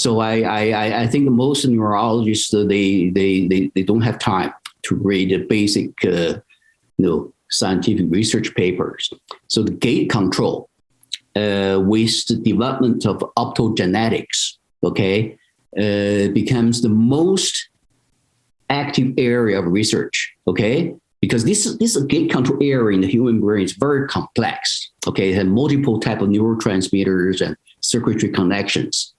So I think most neurologists, they don't have time to read the basic, scientific research papers. So the gait control, with the development of optogenetics, okay, becomes the most active area of research, okay? Because this gait control area in the human brain is very complex, okay? It has multiple type of neurotransmitters and circuitry connections.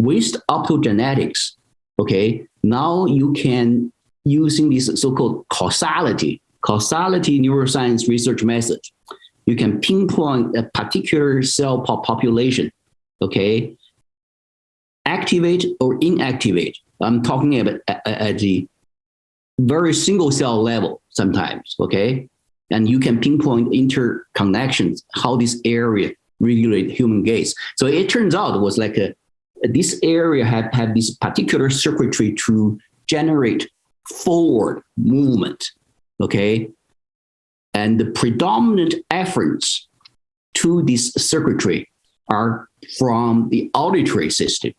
With optogenetics, okay, now you can, using this so-called causality neuroscience research method, you can pinpoint a particular cell population, okay, activate or inactivate. I'm talking about at the very single cell level sometimes, okay? And you can pinpoint interconnections, how this area regulate human gaze. So it turns out it was like this area had this particular circuitry to generate forward movement, okay? And the predominant efforts to this circuitry are from the auditory system,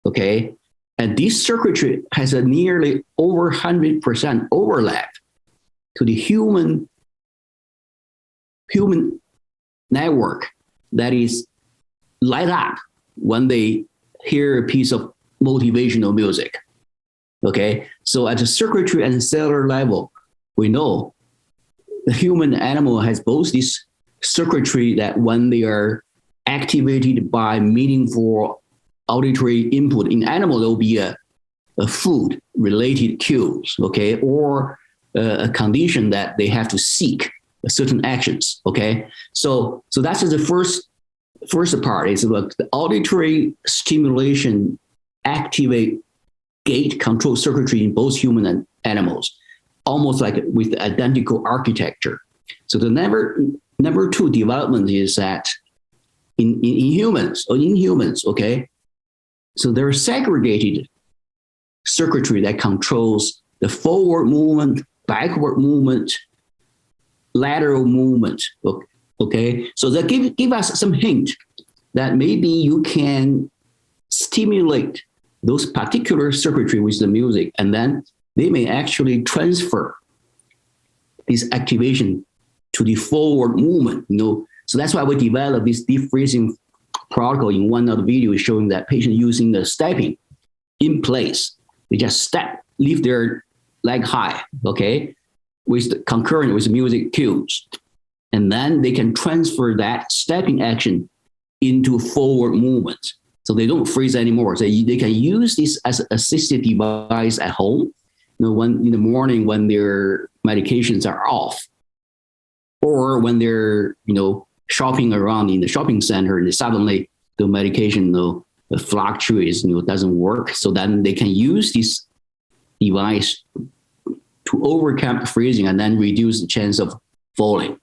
okay? And this circuitry has a nearly over 100% overlap to the human network that is light up when they hear a piece of motivational music, okay? So at the circuitry and cellular level, we know the human animal has both this circuitry that when they are activated by meaningful auditory input in animal, there will be a food related cues, okay, or a condition that they have to seek certain actions, okay. So that's the first part is about the auditory stimulation activate gait control circuitry in both human and animals, almost like with the identical architecture. So the number two development is that in humans, okay. So there are segregated circuitry that controls the forward movement, backward movement, lateral movement, okay? So that give us some hint that maybe you can stimulate those particular circuitry with the music, and then they may actually transfer this activation to the forward movement, So that's why we developed this deep freezing protocol. In one of the videos showing that patient using the stepping in place. They just step, lift their leg high, okay, concurrent with music cues. And then they can transfer that stepping action into forward movement. So they don't freeze anymore. So they can use this as an assisted device at home, when in the morning when their medications are off, or when they're, shopping around in the shopping center and suddenly the medication, fluctuates, doesn't work. So then they can use this device to overcome freezing and then reduce the chance of falling.